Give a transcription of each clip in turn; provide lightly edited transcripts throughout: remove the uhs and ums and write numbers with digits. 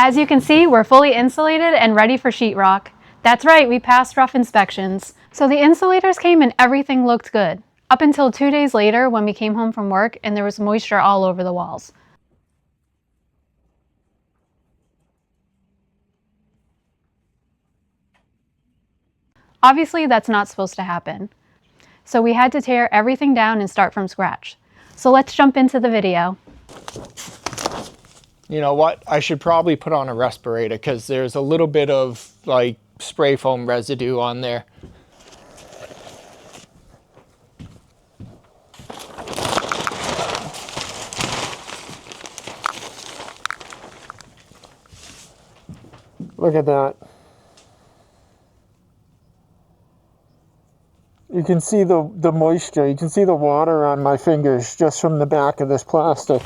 As you can see, we're fully insulated and ready for sheetrock. That's right, we passed rough inspections. So the insulators came and everything looked good. Up until 2 days later when we came home from work and there was moisture all over the walls. Obviously, that's not supposed to happen. So we had to tear everything down and start from scratch. So let's jump into the video. You know what? I should probably put on a respirator because there's a little bit of like spray foam residue on there. Look at that. You can see the moisture. You can see the water on my fingers just from the back of this plastic.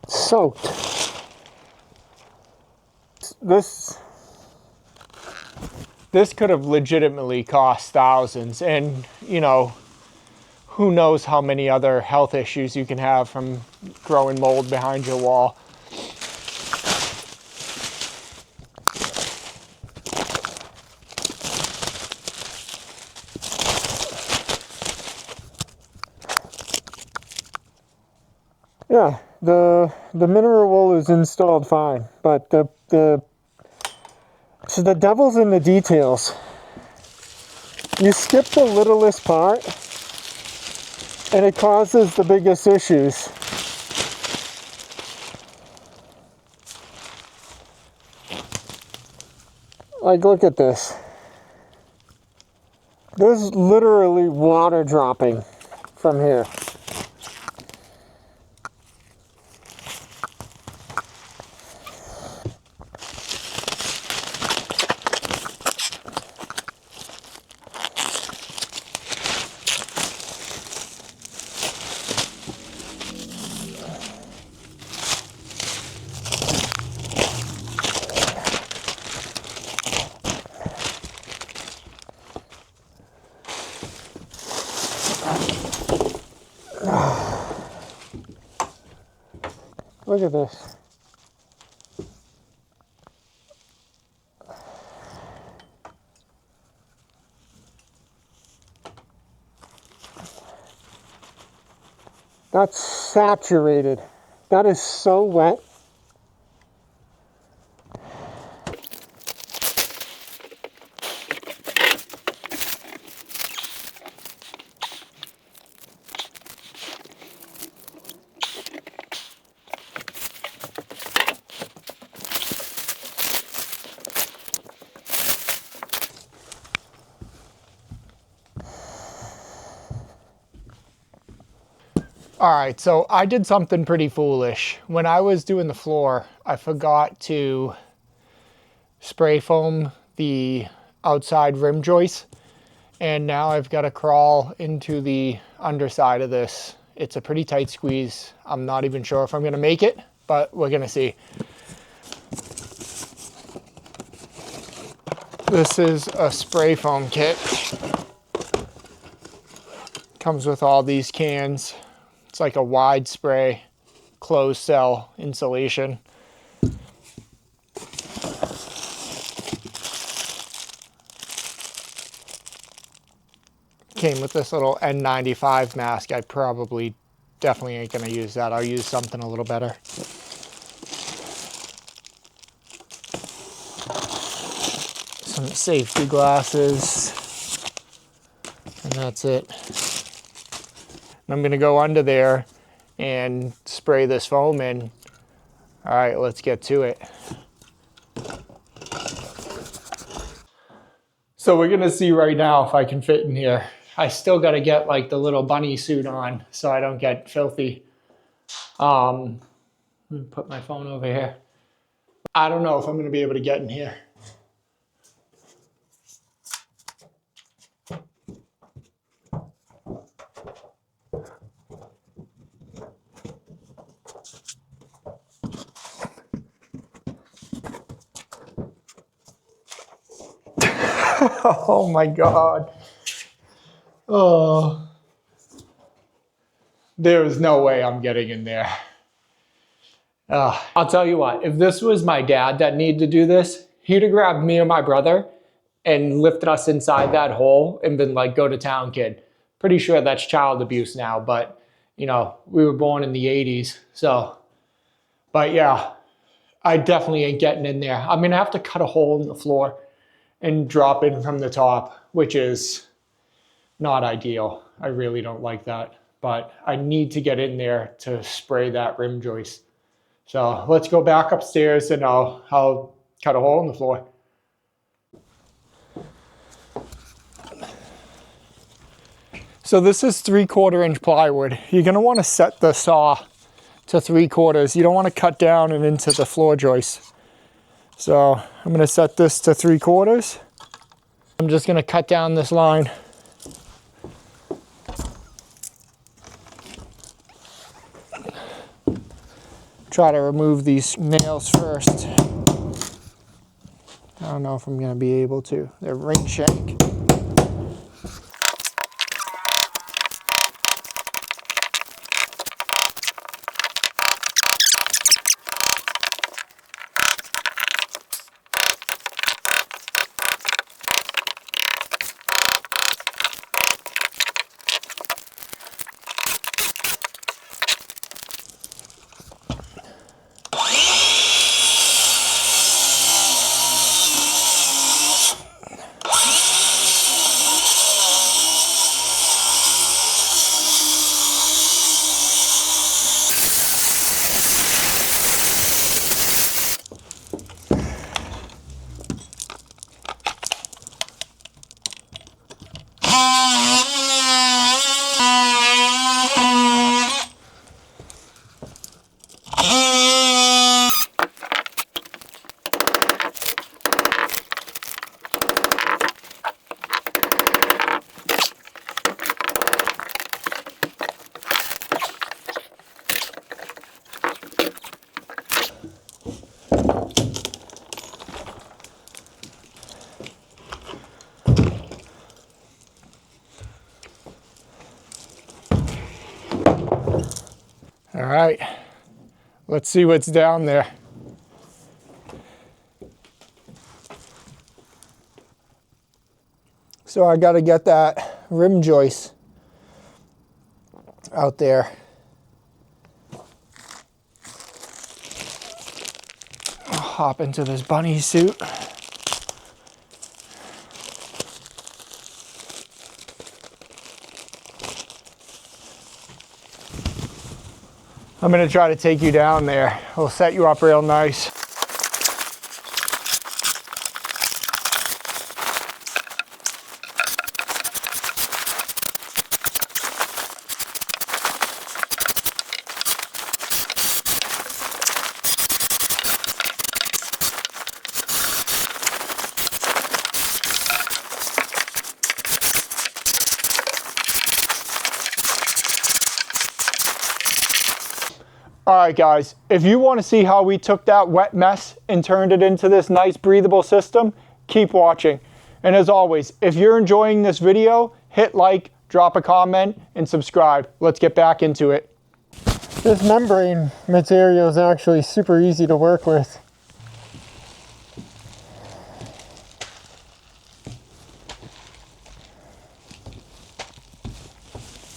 Soaked. This could have legitimately cost thousands, and you know, who knows how many other health issues you can have from growing mold behind your wall. Yeah, the mineral wool is installed fine, but so the devil's in the details. You skip the littlest part, and it causes the biggest issues. Like, look at this. There's literally water dropping from here. Look at this. That's saturated. That is so wet. All right, so I did something pretty foolish. When I was doing the floor, I forgot to spray foam the outside rim joists, and now I've got to crawl into the underside of this. It's a pretty tight squeeze. I'm not even sure if I'm gonna make it, but we're gonna see. This is a spray foam kit. Comes with all these cans. It's like a wide spray, closed cell insulation. Came with this little N95 mask. I definitely ain't gonna use that. I'll use something a little better. Some safety glasses, and that's it. I'm gonna go under there and spray this foam in. All right, let's get to it. So we're gonna see right now if I can fit in here. I still gotta get like the little bunny suit on so I don't get filthy. Let me put my phone over here. I don't know if I'm gonna be able to get in here. Oh my God. Oh. There is no way I'm getting in there. I'll tell you what, if this was my dad that needed to do this, he'd have grabbed me or my brother and lifted us inside that hole and been like, go to town, kid. Pretty sure that's child abuse now, but you know, we were born in the 80s. So, but yeah, I definitely ain't getting in there. I'm gonna have to cut a hole in the floor and drop in from the top, which is not ideal. I really don't like that, but I need to get in there to spray that rim joist. So let's go back upstairs and I'll cut a hole in the floor. So this is 3/4 inch plywood. You're gonna wanna set the saw to 3/4. You don't wanna cut down and into the floor joist. So I'm gonna set this to 3/4. I'm just gonna cut down this line. Try to remove these nails first. I don't know if I'm gonna be able to. They're ring shank. All right, let's see what's down there. So I gotta get that rim joist out there. I'll hop into this bunny suit. I'm gonna try to take you down there. We'll set you up real nice. All right, guys, if you want to see how we took that wet mess and turned it into this nice breathable system, keep watching. And as always, if you're enjoying this video, hit like, drop a comment, and subscribe. Let's get back into it. This membrane material is actually super easy to work with.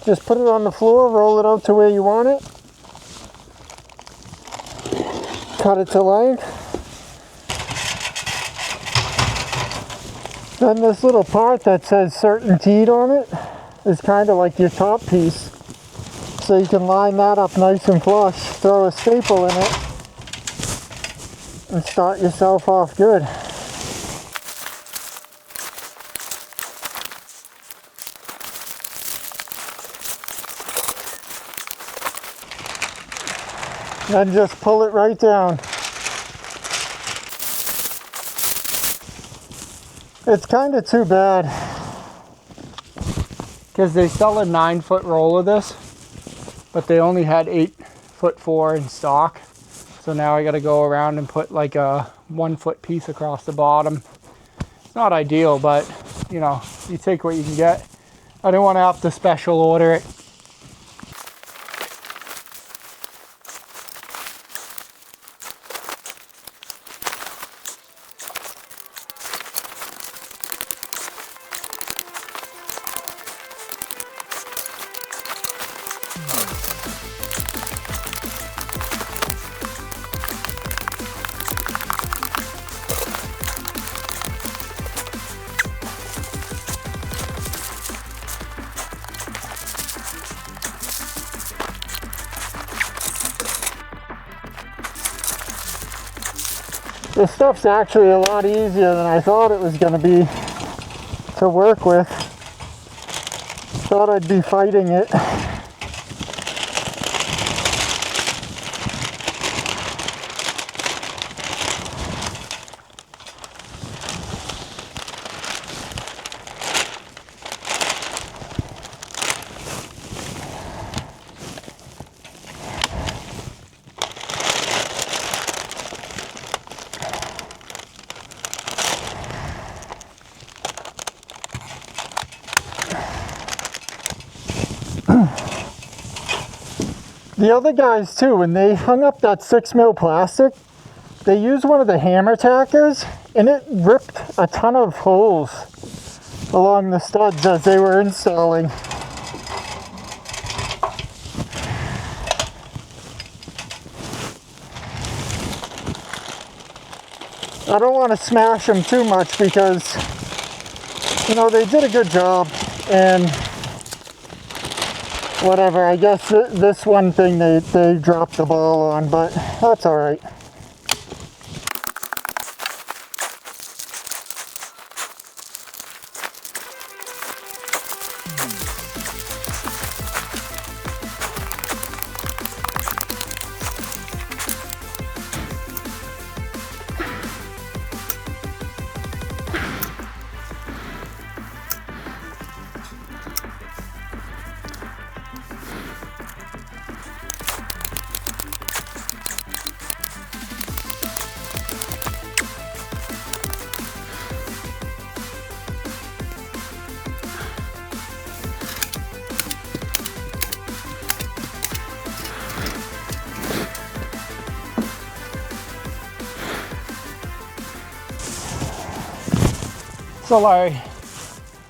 Just put it on the floor, roll it out to where you want it. Cut it to length. Then this little part that says Certainteed on it is kind of like your top piece. So you can line that up nice and flush, throw a staple in it, and start yourself off good. Then just pull it right down. It's kind of too bad because they sell a 9-foot roll of this, but they only had 8'4" in stock. So now I got to go around and put like a 1-foot piece across the bottom It's not ideal, but you know, you take what you can get. I didn't want to have to special order it. This stuff's actually a lot easier than I thought it was going to be to work with. Thought I'd be fighting it. The other guys too, when they hung up that 6mm plastic, they used one of the hammer tackers and it ripped a ton of holes along the studs as they were installing. I don't want to smash them too much because, you know, they did a good job, and whatever, I guess this one thing they dropped the ball on, but that's all right.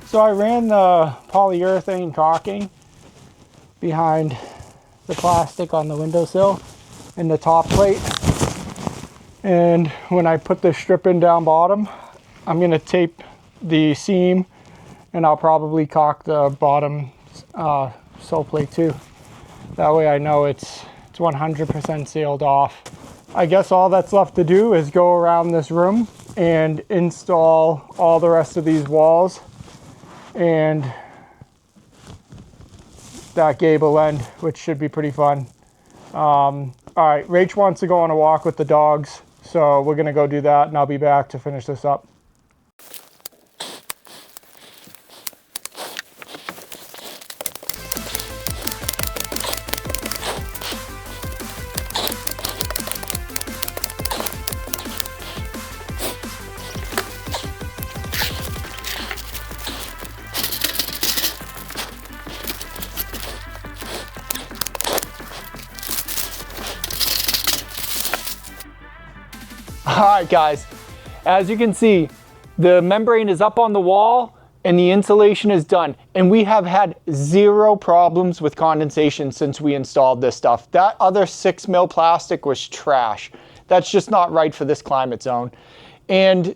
So I ran the polyurethane caulking behind the plastic on the windowsill and the top plate. And when I put the strip in down bottom, I'm going to tape the seam, and I'll probably caulk the bottom sill plate too. That way I know it's 100% sealed off. I guess all that's left to do is go around this room and install all the rest of these walls and that gable end, which should be pretty fun. All right, Rach wants to go on a walk with the dogs, so we're gonna go do that, and I'll be back to finish this up. All right, guys, as you can see, the membrane is up on the wall and the insulation is done. And we have had zero problems with condensation since we installed this stuff. That other 6mm plastic was trash. That's just not right for this climate zone. And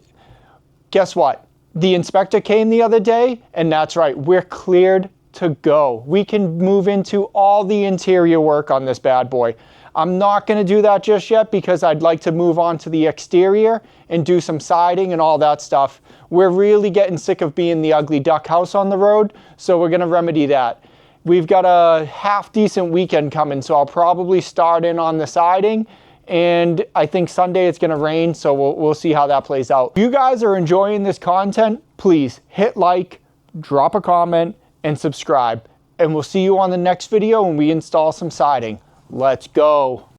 guess what? The inspector came the other day, and that's right, we're cleared to go. We can move into all the interior work on this bad boy. I'm not going to do that just yet because I'd like to move on to the exterior and do some siding and all that stuff. We're really getting sick of being the ugly duck house on the road, so we're going to remedy that. We've got a half-decent weekend coming, so I'll probably start in on the siding, and I think Sunday it's going to rain, so we'll see how that plays out. If you guys are enjoying this content, please hit like, drop a comment, and subscribe. And we'll see you on the next video when we install some siding. Let's go.